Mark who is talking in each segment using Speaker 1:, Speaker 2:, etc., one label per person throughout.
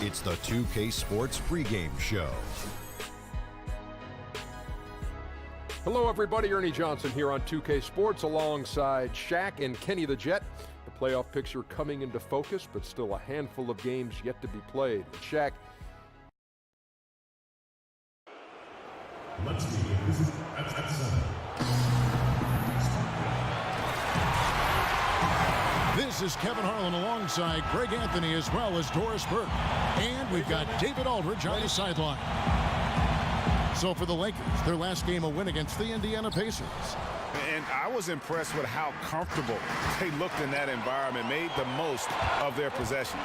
Speaker 1: It's the 2K Sports pregame show.
Speaker 2: Hello, everybody. Ernie Johnson here on 2K Sports alongside Shaq and Kenny the Jet. The playoff picture coming into focus, but still a handful of games yet to be played. Shaq.
Speaker 3: Let's begin. This is at 7.
Speaker 4: This is Kevin Harlan alongside Greg Anthony as well as Doris Burke. And we've got David Aldridge on the sideline. So for the Lakers, their last game a win against the Indiana Pacers.
Speaker 5: And I was impressed with how comfortable they looked in that environment, made the most of their possessions.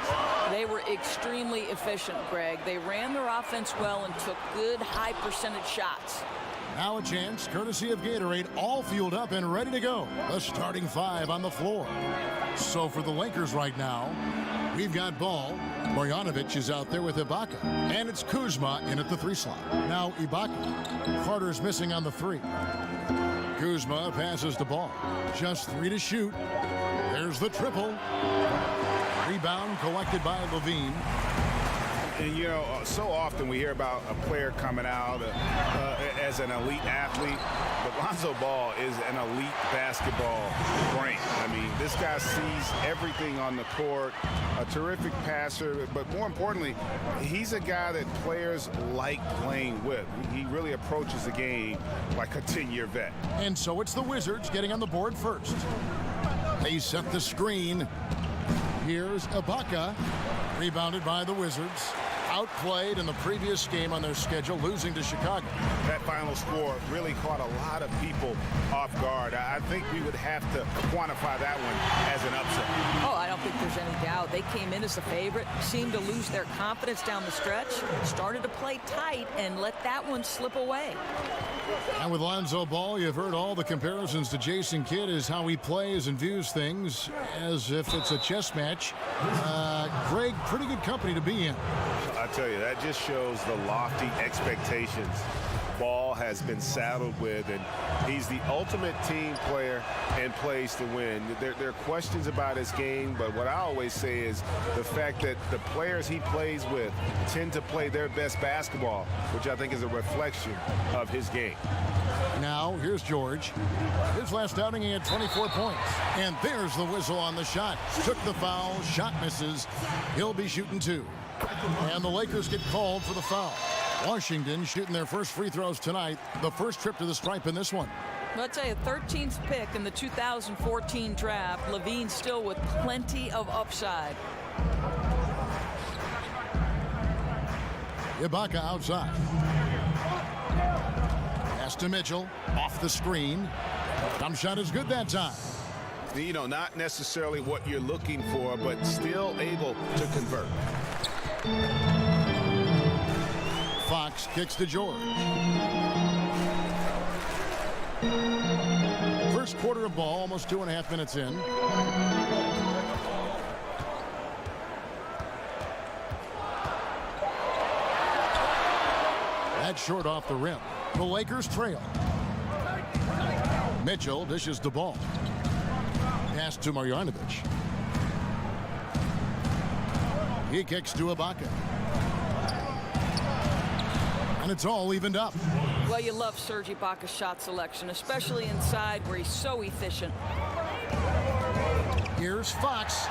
Speaker 6: They were extremely efficient, Greg. They ran their offense well and took good high percentage shots.
Speaker 4: Now a chance, courtesy of Gatorade, all fueled up and ready to go. The starting 5 on the floor. So for the Lakers right now, we've got Ball. Marjanovic is out there with Ibaka. And it's Kuzma in at the 3 slot. Now Ibaka. Carter's missing on the 3. Kuzma passes the ball. Just 3 to shoot. There's the triple. Rebound collected by Levine.
Speaker 5: And, you know, so often we hear about a player coming out as an elite athlete, but Lonzo Ball is an elite basketball brain. I mean, this guy sees everything on the court, a terrific passer, but more importantly, he's a guy that players like playing with. He really approaches the game like a 10-year vet.
Speaker 4: And so it's the Wizards getting on the board first. They set the screen. Here's Ibaka, rebounded by the Wizards. Outplayed in the previous game on their schedule, losing to Chicago.
Speaker 5: That final score really caught a lot of people off guard. I think we would have to quantify that one as an upset.
Speaker 6: Oh, I don't think there's any doubt. They came in as a favorite, seemed to lose their confidence down the stretch, started to play tight, and let that one slip away.
Speaker 4: And with Lonzo Ball, you've heard all the comparisons to Jason Kidd as how he plays and views things as if it's a chess match. Greg, pretty good company to be in.
Speaker 5: I tell you, that just shows the lofty expectations Ball has been saddled with, and he's the ultimate team player and plays to win. There are questions about his game, but what I always say is the fact that the players he plays with tend to play their best basketball, which I think is a reflection of his game.
Speaker 4: Now, here's George. His last outing, he had 24 points. And there's the whistle on the shot. Took the foul, shot misses. He'll be shooting 2. And the Lakers get called for the foul. Washington shooting their first free throws tonight. The first trip to the stripe in this one.
Speaker 6: I'll tell you, 13th pick in the 2014 draft. Levine still with plenty of upside.
Speaker 4: Ibaka outside. Pass to Mitchell. Off the screen. Jump shot is good that time.
Speaker 5: You know, not necessarily what you're looking for, but still able to convert.
Speaker 4: Fox kicks to George. First quarter of ball, almost 2.5 minutes in. That's short off the rim. The Lakers trail. Mitchell dishes the ball. Pass to Marjanovic. He kicks to Ibaka. And it's all evened up.
Speaker 6: Well, you love Serge Ibaka's shot selection, especially inside where he's so efficient.
Speaker 4: Here's Fox.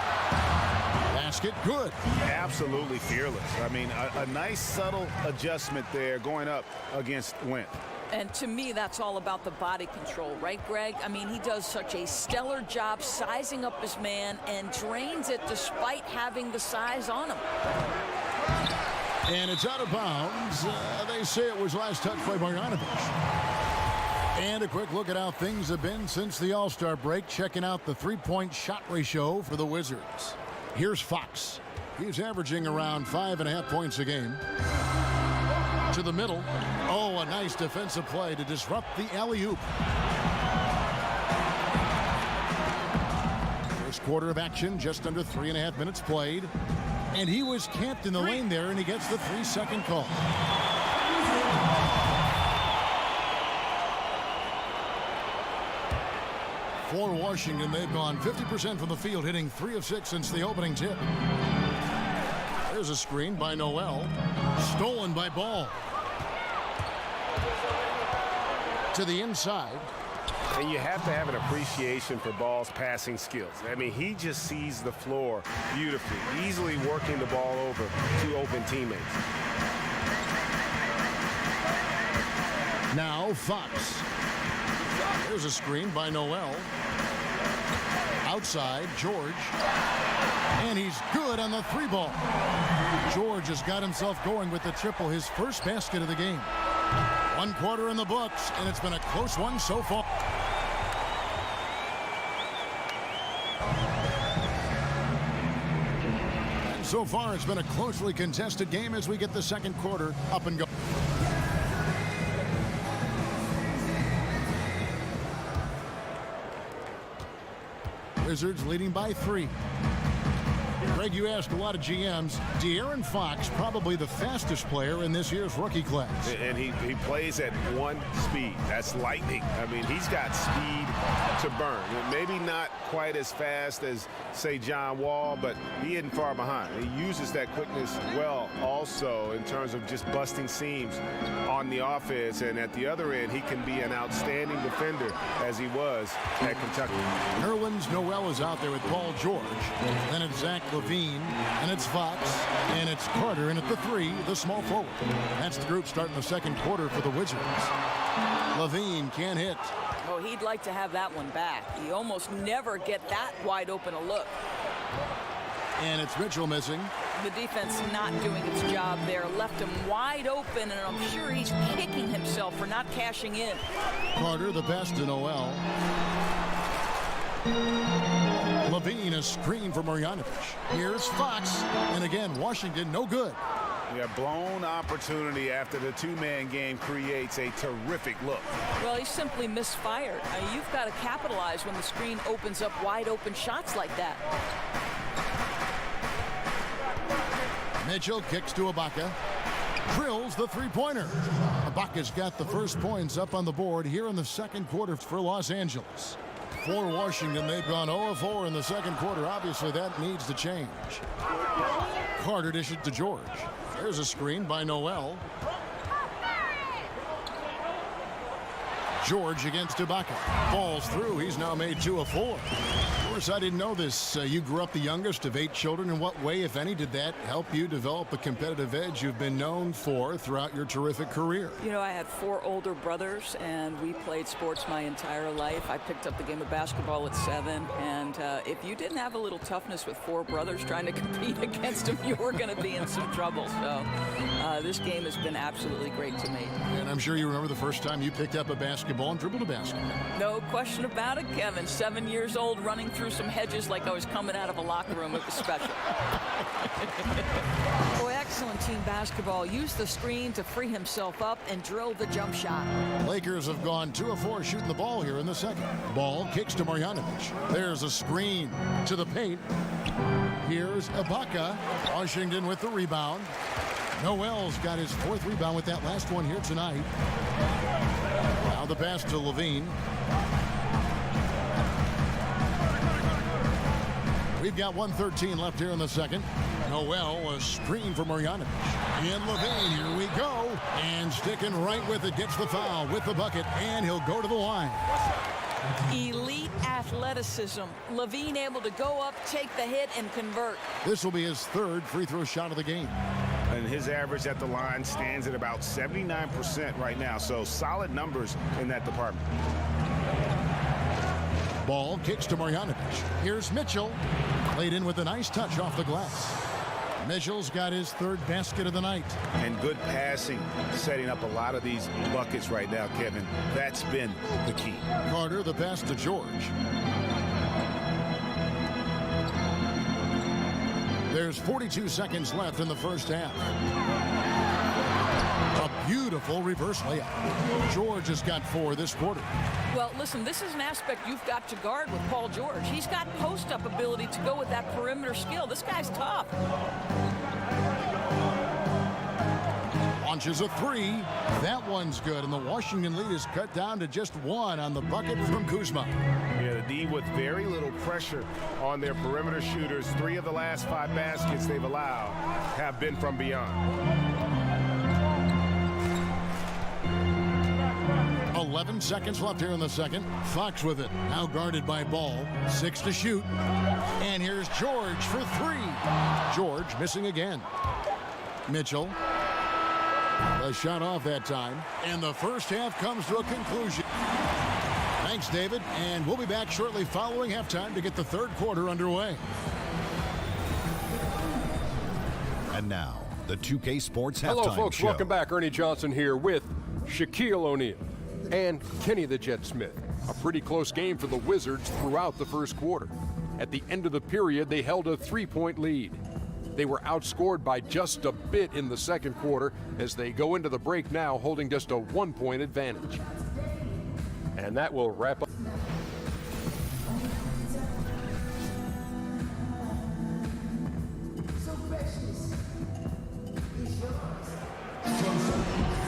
Speaker 4: Basket good.
Speaker 5: Absolutely fearless. I mean, a nice subtle adjustment there going up against Wentz.
Speaker 6: And to me, that's all about the body control, right, Greg? I mean, he does such a stellar job sizing up his man and drains it despite having the size on him.
Speaker 4: And it's out of bounds. They say it was last touched by Marjanovic. And a quick look at how things have been since the All-Star break, checking out the three-point shot ratio for the Wizards. Here's Fox. He's averaging around 5.5 points a game. To the middle. Oh, a nice defensive play to disrupt the alley-oop. First quarter of action, just under 3.5 minutes played. And he was camped in the lane there, and he gets the 3-second call. For Washington, they've gone 50% from the field, hitting 3 of 6 since the opening tip. There's There's a screen by Noel. Stolen by Ball. To the inside.
Speaker 5: And you have to have an appreciation for Ball's passing skills. I mean, he just sees the floor beautifully, easily working the ball over to open teammates.
Speaker 4: Now Fox. There's a screen by Noel. Outside, George. And he's good on the 3-ball. George has got himself going with the triple, his first basket of the game. 1 quarter in the books, and it's been a close one so far. And so far, it's been a closely contested game as we get the second quarter up and go. Wizards leading by 3. Greg, you asked a lot of GMs. De'Aaron Fox, probably the fastest player in this year's rookie class.
Speaker 5: And he plays at 1 speed. That's lightning. I mean, he's got speed to burn. Maybe not quite as fast as, say, John Wall, but he isn't far behind. He uses that quickness well also in terms of just busting seams on the offense. And at the other end, he can be an outstanding defender as he was at Kentucky.
Speaker 4: Nerlens Noel is out there with Paul George. Then it's Zach LaVine, and it's Fox, and it's Carter, and at the 3, the small forward. That's the group starting the second quarter for the Wizards. LaVine can't hit.
Speaker 6: Oh, he'd like to have that one back. You almost never get that wide open a look.
Speaker 4: And it's Mitchell missing.
Speaker 6: The defense not doing its job there. Left him wide open, and I'm sure he's kicking himself for not cashing in.
Speaker 4: Carter, the pass to Noel. LaVine, a screen for Marjanovic. Here's Fox. And again, Washington, no good.
Speaker 5: Yeah, blown opportunity after the 2-man game creates a terrific look.
Speaker 6: Well, he simply misfired. You've got to capitalize when the screen opens up wide open shots like that.
Speaker 4: Mitchell kicks to Ibaka. Drills the 3-pointer. Ibaka's got the first points up on the board here in the second quarter for Los Angeles. For Washington, they've gone 0-4 in the second quarter. Obviously, that needs to change. Carter dishes to George. There's a screen by Noel. George against Ibaka. Falls through. He's now made 2 of 4. Of course, I didn't know this. You grew up the youngest of 8 children. In what way, if any, did that help you develop the competitive edge you've been known for throughout your terrific career?
Speaker 6: You know, I had 4 older brothers, and we played sports my entire life. I picked up the game of basketball at 7, and if you didn't have a little toughness with 4 brothers trying to compete against them, you were going to be in some trouble. So this game has been absolutely great to me.
Speaker 4: And I'm sure you remember the first time you picked up a basketball and dribbled a basketball.
Speaker 6: No question about it, Kevin. 7 years old, running through some hedges like I was coming out of a locker room. It was special. Boy, excellent team basketball. Used the screen to free himself up and drilled the jump shot.
Speaker 4: Lakers have gone 2 of 4 shooting the ball here in the second. Ball kicks to Marjanovic. There's a screen to the paint. Here's Ibaka. Washington with the rebound. Noel's got his 4th rebound with that last one here tonight. Now the pass to LaVine. We've got 1:13 left here in the second. Noel, a screen for Marjanovic. And LaVine, here we go. And sticking right with it, gets the foul with the bucket, and he'll go to the line.
Speaker 6: Elite athleticism. LaVine able to go up, take the hit, and convert.
Speaker 4: This will be his 3rd free throw shot of the game.
Speaker 5: And his average at the line stands at about 79% right now. So solid numbers in that department.
Speaker 4: Ball kicks to Marjanovic. Here's Mitchell. Laid in with a nice touch off the glass. Mitchell's got his 3rd basket of the night.
Speaker 5: And good passing, setting up a lot of these buckets right now, Kevin. That's been the key.
Speaker 4: Carter, the pass to George. There's 42 seconds left in the first half. A beautiful reverse layup. George has got 4 this quarter.
Speaker 6: Well, listen, this is an aspect you've got to guard with Paul George. He's got post-up ability to go with that perimeter skill. This guy's tough.
Speaker 4: Launches a 3. That one's good, and the Washington lead is cut down to just 1 on the bucket from Kuzma.
Speaker 5: Yeah, the D with very little pressure on their perimeter shooters. 3 of the last 5 baskets they've allowed have been from beyond.
Speaker 4: 11 seconds left here in the second. Fox with it. Now guarded by Ball. 6 to shoot. And here's George for 3. George missing again. Mitchell. A shot off that time. And the first half comes to a conclusion. Thanks, David. And we'll be back shortly following halftime to get the third quarter underway.
Speaker 1: And now, the 2K Sports Halftime Show.
Speaker 2: Hello, folks. Welcome back. Ernie Johnson here with Shaquille O'Neal and Kenny the Jet Smith. A pretty close game for the Wizards throughout the first quarter. At the end of the period, they held a 3-point lead. They were outscored by just a bit in the second quarter as they go into the break now holding just a 1-point advantage. And that will wrap up.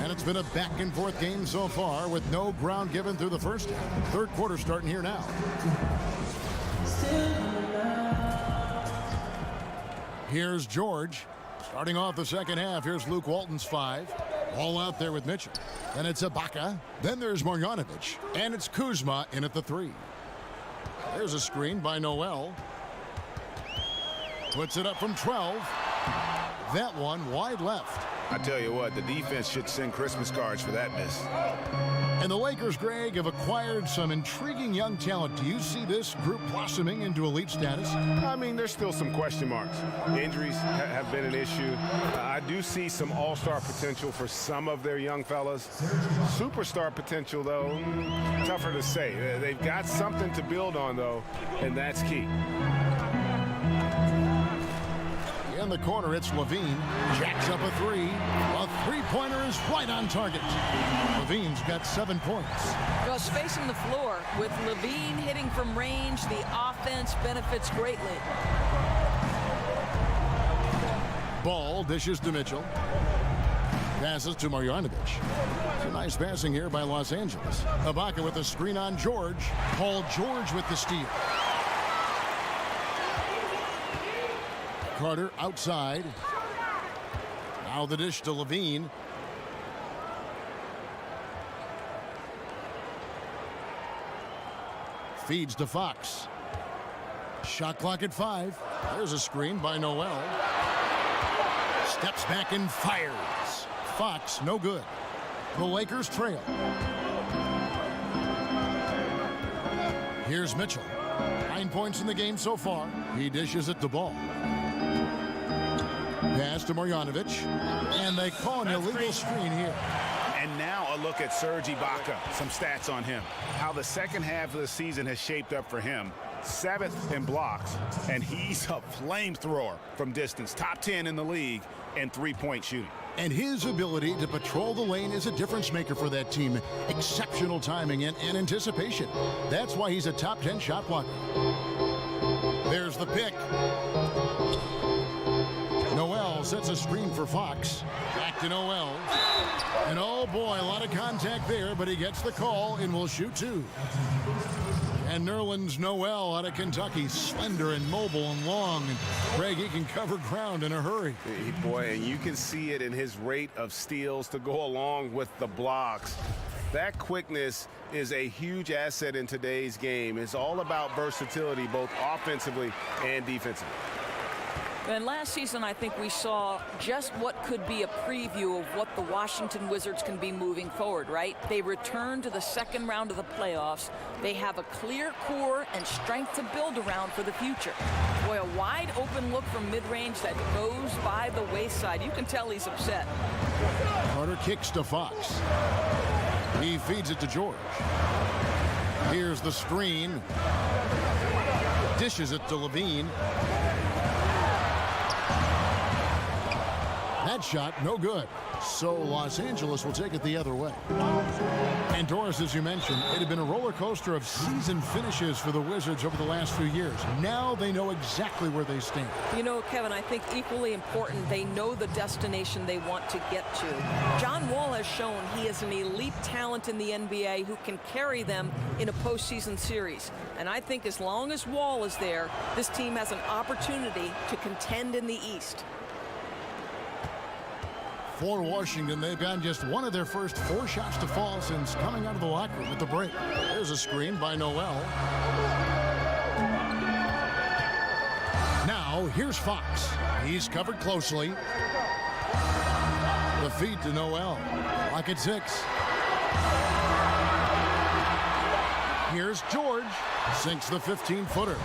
Speaker 4: And it's been a back-and-forth game so far with no ground given through the first half. Third quarter starting here now. Here's George. Starting off the second half, here's Luke Walton's 5. All out there with Mitchell. Then it's Ibaka. Then there's Marjanovic. And it's Kuzma in at the 3. There's a screen by Noel. Puts it up from 12. That one wide left.
Speaker 5: I tell you what, the defense should send Christmas cards for that miss.
Speaker 4: And the Lakers, Greg, have acquired some intriguing young talent. Do you see this group blossoming into elite status?
Speaker 5: I mean, there's still some question marks. Injuries have been an issue. I do see some all-star potential for some of their young fellas. Superstar potential, though, tougher to say. They've got something to build on, though, and that's key.
Speaker 4: In the corner, it's Levine. Jacks up a 3. A three-pointer is right on target. Levine's got 7 points.
Speaker 6: Well, spacing the floor with Levine hitting from range, the offense benefits greatly.
Speaker 4: Ball dishes to Mitchell. Passes to Marjanovic. Some nice passing here by Los Angeles. Ibaka with the screen on George. Paul George with the steal. Carter outside. Now the dish to Levine. Feeds to Fox. Shot clock at 5. There's a screen by Noel. Steps back and fires. Fox, no good. The Lakers trail. Here's Mitchell. 9 points in the game so far. He dishes it to Ball. Pass to Marjanovic. And they call an illegal screen here.
Speaker 5: And now a look at Serge Ibaka. Some stats on him. How the second half of the season has shaped up for him. 7th in blocks. And he's a flamethrower from distance. Top 10 in the league in three-point shooting.
Speaker 4: And his ability to patrol the lane is a difference maker for that team. Exceptional timing and anticipation. That's why he's a top 10 shot blocker. There's the pick. Noel sets a screen for Fox. Back to Noel. And oh boy, a lot of contact there, but he gets the call and will shoot 2. And Nerlens Noel out of Kentucky, slender and mobile and long. And Greg, he can cover ground in a hurry.
Speaker 5: Boy, and you can see it in his rate of steals to go along with the blocks. That quickness is a huge asset in today's game. It's all about versatility, both offensively and defensively.
Speaker 6: And last season, I think we saw just what could be a preview of what the Washington Wizards can be moving forward, right? They return to the second round of the playoffs. They have a clear core and strength to build around for the future. Boy, a wide open look from mid-range that goes by the wayside. You can tell he's upset.
Speaker 4: Carter kicks to Fox. He feeds it to George. Here's the screen. Dishes it to Levine. That shot, no good. So Los Angeles will take it the other way. And Doris, as you mentioned, it had been a roller coaster of season finishes for the Wizards over the last few years. Now they know exactly where they stand.
Speaker 6: You know, Kevin, I think equally important, they know the destination they want to get to. John Wall has shown he is an elite talent in the NBA who can carry them in a postseason series. And I think as long as Wall is there, this team has an opportunity to contend in the East.
Speaker 4: For Washington, they've gotten just one of their first 4 shots to fall since coming out of the locker room at the break. There's a screen by Noel. Now, here's Fox. He's covered closely. The feed to Noel. Lock at 6. Here's George. Sinks the 15-footer.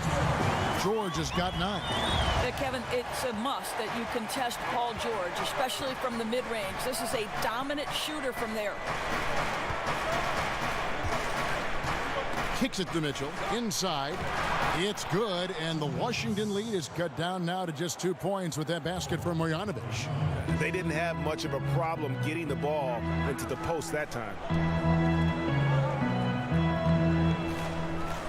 Speaker 4: George has got 9.
Speaker 6: Kevin, it's a must that you contest Paul George, especially from the mid-range. This is a dominant shooter from there.
Speaker 4: Kicks it to Mitchell. Inside. It's good, and the Washington lead is cut down now to just 2 points with that basket from Marjanovic.
Speaker 5: They didn't have much of a problem getting the ball into the post that time.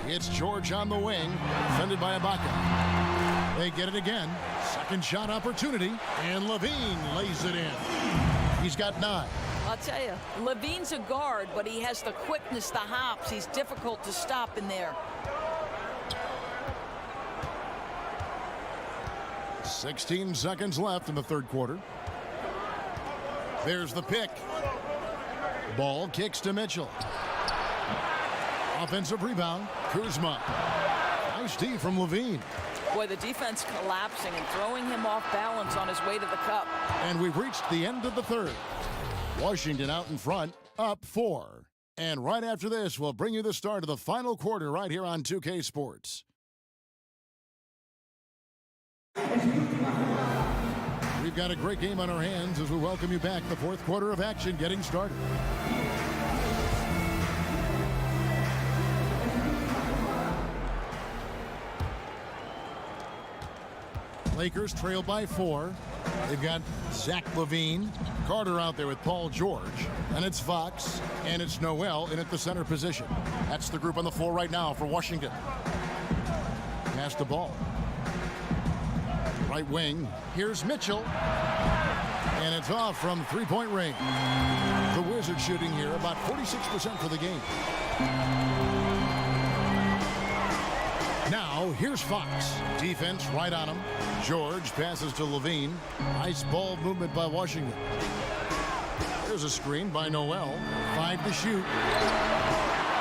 Speaker 4: It's George on the wing, defended by Ibaka. They get it again. Second shot opportunity, and Levine lays it in. He's got 9.
Speaker 6: I'll tell you, Levine's a guard, but he has the quickness, the hops. He's difficult to stop in there.
Speaker 4: 16 seconds left in the third quarter. There's the pick. Ball kicks to Mitchell. Offensive rebound, Kuzma. Nice D from Levine.
Speaker 6: Boy, the defense collapsing and throwing him off balance on his way to the cup.
Speaker 4: And we've reached the end of the third. Washington out in front, up 4. And right after this, we'll bring you the start of the final quarter right here on 2K Sports. We've got a great game on our hands as we welcome you back. The fourth quarter of action getting started. Lakers trail by 4. They've got Zach LaVine, Carter out there with Paul George, and it's Fox, and it's Noel in at the center position. That's the group on the floor right now for Washington. Pass the ball. Right wing, here's Mitchell, and it's off from three-point range. The Wizards shooting here about 46% for the game. Now, here's Fox. Defense right on him. George passes to Levine. Nice ball movement by Washington. There's a screen by Noel. 5 to shoot.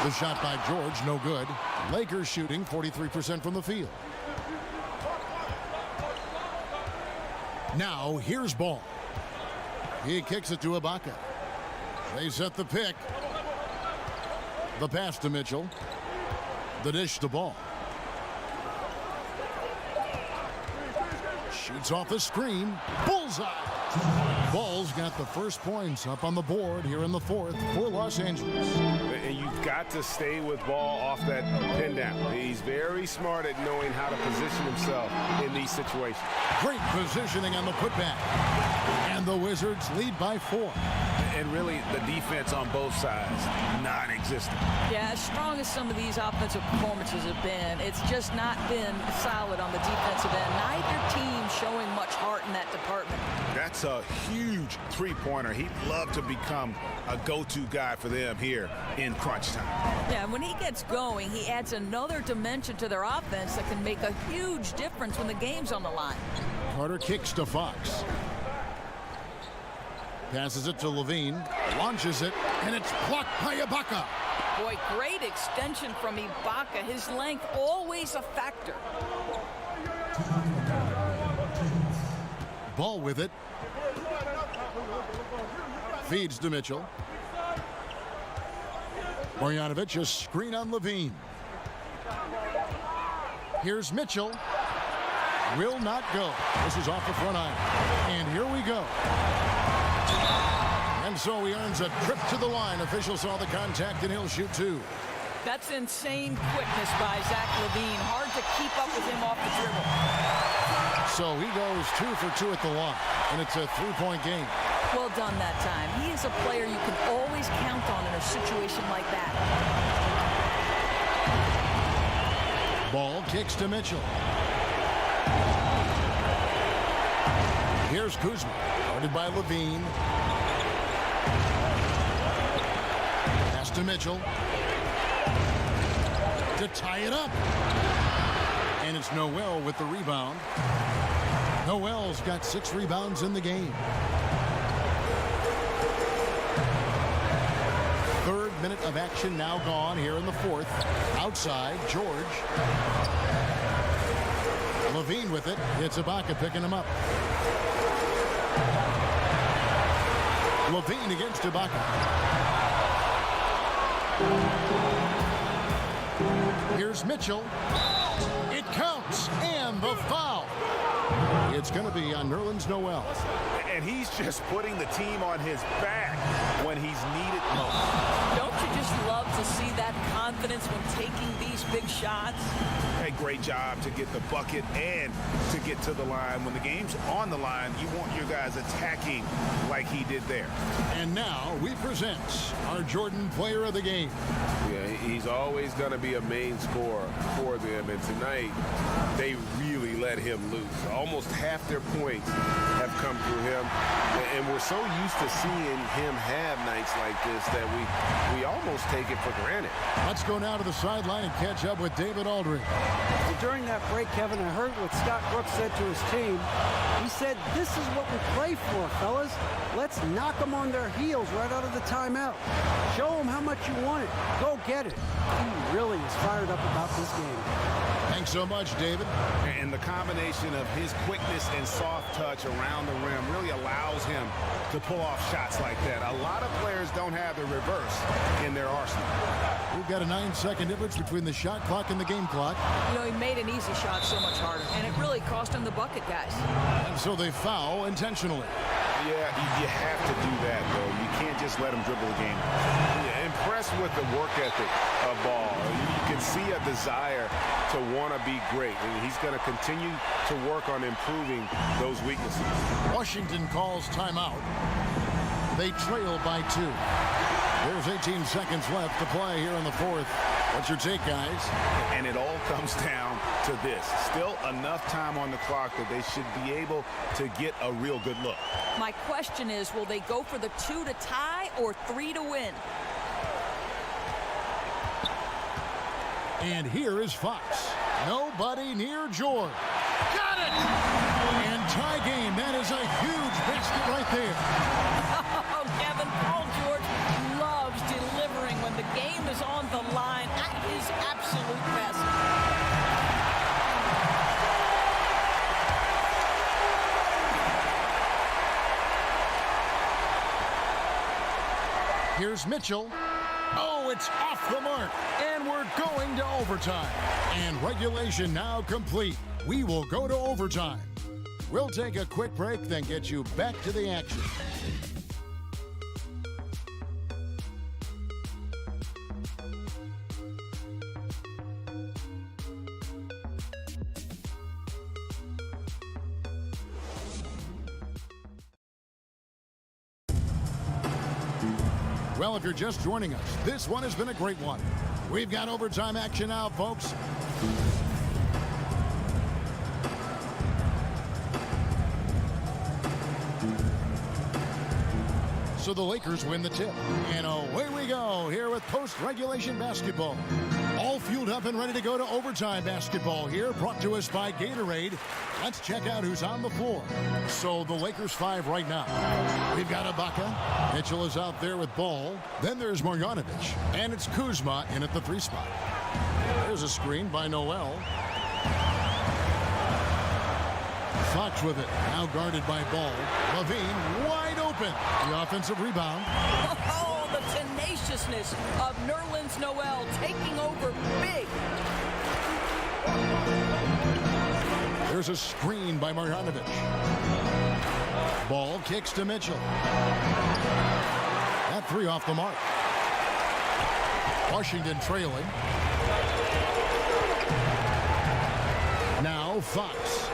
Speaker 4: The shot by George, no good. Lakers shooting 43% from the field. Now, here's Ball. He kicks it to Ibaka. They set the pick. The pass to Mitchell. The dish to Ball. Shoots off the screen. Bullseye. Ball's got the first points up on the board here in the fourth for Los Angeles.
Speaker 5: And you've got to stay with Ball off that pin down. He's very smart at knowing how to position himself in these situations.
Speaker 4: Great positioning on the putback. And the Wizards lead by 4.
Speaker 5: And really, the defense on both sides, non-existent.
Speaker 6: Yeah, as strong as some of these offensive performances have been, it's just not been solid on the defensive end. Neither team showing much heart in that department.
Speaker 5: That's a huge three-pointer. He'd love to become a go-to guy for them here in crunch time.
Speaker 6: Yeah, and when he gets going, he adds another dimension to their offense that can make a huge difference when the game's on the line.
Speaker 4: Carter kicks to Fox. Passes it to Levine, launches it, and it's blocked by Ibaka.
Speaker 6: Boy, great extension from Ibaka. His length always a factor.
Speaker 4: Ball with it. Feeds to Mitchell. Marjanovic, a screen on Levine. Here's Mitchell. Will not go. This is off the front iron. And here we go. And so he earns a trip to the line. Official saw the contact, and he'll shoot 2.
Speaker 6: That's insane quickness by Zach LaVine. Hard to keep up with him off the dribble.
Speaker 4: So he goes 2 for 2 at the line, and it's a 3-point game.
Speaker 6: Well done that time. He is a player you can always count on in a situation like that.
Speaker 4: Ball kicks to Mitchell. Here's Kuzma, guarded by Levine. Pass to Mitchell. To tie it up. And it's Noel with the rebound. Noel's got 6 rebounds in the game. 3rd minute of action now gone here in the 4th. Outside, George. Levine with it. It's Ibaka picking him up. Levine against Ibaka. Here's Mitchell. It counts, and the foul. It's going to be on Nerlens Noel.
Speaker 5: And he's just putting the team on his back when he's needed most.
Speaker 6: Don't you just love to see that confidence when taking these big shots?
Speaker 5: A great job to get the bucket and to get to the line. When the game's on the line, you want your guys attacking like he did there.
Speaker 4: And now we present our Jordan Player of the Game.
Speaker 7: Yeah, he's always going to be a main scorer for them, and tonight they really let him loose. Almost half their points have come through him, and we're so used to seeing him have nights like this that we almost take it for granted.
Speaker 4: Let's go now to the sideline and catch up with David Aldridge.
Speaker 8: Well, during that break, Kevin, I heard what Scott Brooks said to his team. He said, "This is what we play for, fellas. Let's knock them on their heels right out of the timeout. Show them how much you want it. Go get it." He really is fired up about this game.
Speaker 4: Thanks so much, David.
Speaker 5: And the combination of his quickness and soft touch around the rim really allows him to pull off shots like that. A lot of players don't have the reverse in their arsenal.
Speaker 4: We've got a 9-second difference between the shot clock and the game clock.
Speaker 6: You know, he made an easy shot so much harder, and it really cost him the bucket, guys.
Speaker 4: And so they foul intentionally.
Speaker 5: Yeah, you have to do that, though. You can't just let him dribble the game.
Speaker 7: Yeah, impressed with the work ethic of Ball. You can see a desire to want to be great, and he's going to continue to work on improving those weaknesses.
Speaker 4: Washington calls timeout. They trail by 2. There's 18 seconds left to play here in the 4th. What's your take, guys?
Speaker 5: And it all comes down to this. Still enough time on the clock that they should be able to get a real good look.
Speaker 6: My question is, will they go for the 2 to tie or 3 to win?
Speaker 4: And here is Fox. Nobody near George. Got it! And tie game. That is a huge basket right there.
Speaker 6: Oh, Kevin, Paul George loves delivering when the game is on the line at his absolute best.
Speaker 4: Here's Mitchell. Oh, it's off the mark. And we're going to overtime. And regulation now complete. We will go to overtime. We'll take a quick break, then get you back to the action. Well, if you're just joining us, this one has been a great one. We've got overtime action now, folks. So the Lakers win the tip. And away we go here with post-regulation basketball. All fueled up and ready to go to overtime basketball here, brought to us by Gatorade. Let's check out who's on the floor. So the Lakers 5 right now. We've got Ibaka. Mitchell is out there with Ball. Then there's Marjanovic. And it's Kuzma in at the 3 spot. There's a screen by Noel. Fox with it. Now guarded by Ball. Levine wide open. The offensive rebound.
Speaker 6: Oh, the tenaciousness of Nerlens Noel taking over big.
Speaker 4: There's a screen by Marjanovic. Ball kicks to Mitchell. That 3 off the mark. Washington trailing. Now Fox.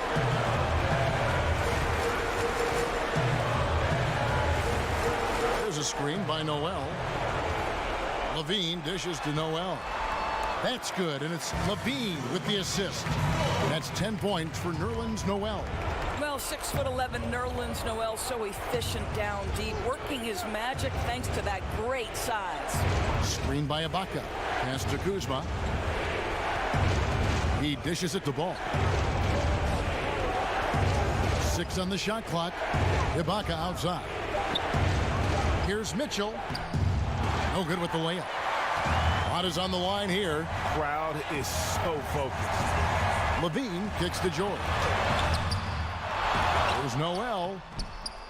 Speaker 4: There's a screen by Noel. Levine dishes to Noel. That's good, and it's Levine with the assist. That's 10 points for Nerlens Noel.
Speaker 6: Well, 6'11", Nerlens Noel, so efficient down deep, working his magic thanks to that great size.
Speaker 4: Screen by Ibaka. Pass to Kuzma. He dishes it to Ball. 6 on the shot clock. Ibaka outside. Here's Mitchell. No good with the layup. Lot is on the line here.
Speaker 5: Crowd is so focused.
Speaker 4: Levine kicks to George. There's Noel.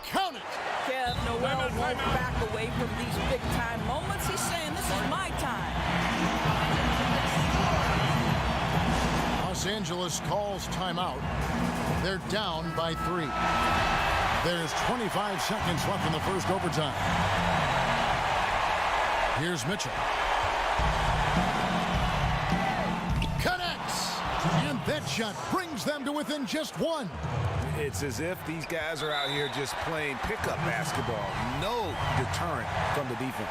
Speaker 4: Count it!
Speaker 6: Kev, Noel won't back away from these big-time moments. He's saying, this is my time.
Speaker 4: Los Angeles calls timeout. They're down by 3. There's 25 seconds left in the first overtime. Here's Mitchell. Connects! And that shot brings them to within just 1.
Speaker 5: It's as if these guys are out here just playing pickup basketball. No deterrent from the defense.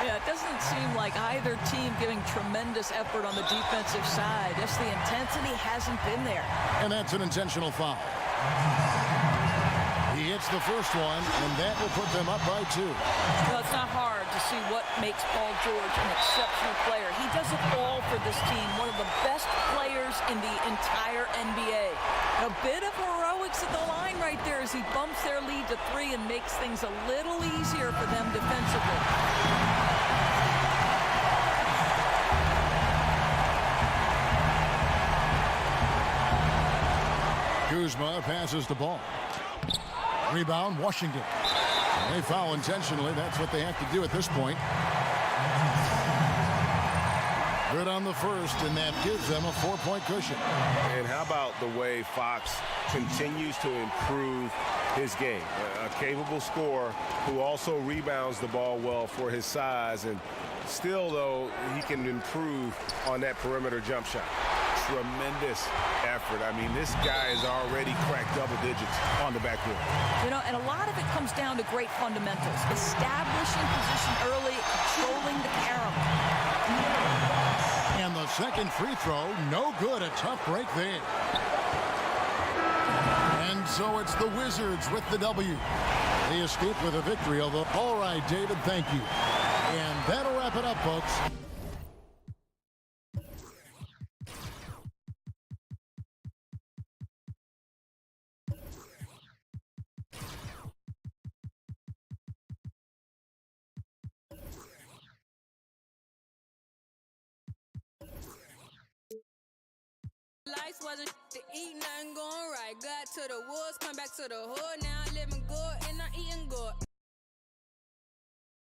Speaker 6: Yeah, it doesn't seem like either team giving tremendous effort on the defensive side. Just the intensity hasn't been there.
Speaker 4: And that's an intentional foul. He hits the first one, and that will put them up by 2.
Speaker 6: Well, it's not hard to see what makes Paul George an exceptional player. He does it all for this team. One of the best players in the entire NBA. A bit of heroics at the line right there as he bumps their lead to 3 and makes things a little easier for them defensively.
Speaker 4: Kuzma passes the ball. Rebound, Washington. They foul intentionally. That's what they have to do at this point. Good on the first, and that gives them a 4-point cushion.
Speaker 7: And how about the way Fox continues to improve his game? A capable scorer who also rebounds the ball well for his size, and still, though, he can improve on that perimeter jump shot. Tremendous effort. I mean, this guy has already cracked double digits on the backboard.
Speaker 6: You know, and a lot of it comes down to great fundamentals. Establishing position early, controlling the carom.
Speaker 4: And the second free throw, no good. A tough break there. And so it's the Wizards with the W. They escape with a victory, although, all right, David, thank you. And that'll wrap it up, folks.
Speaker 9: Lights wasn't to eat, nothing going right. Got to the woods, come back to the hood. Now I'm living good and I'm eating good.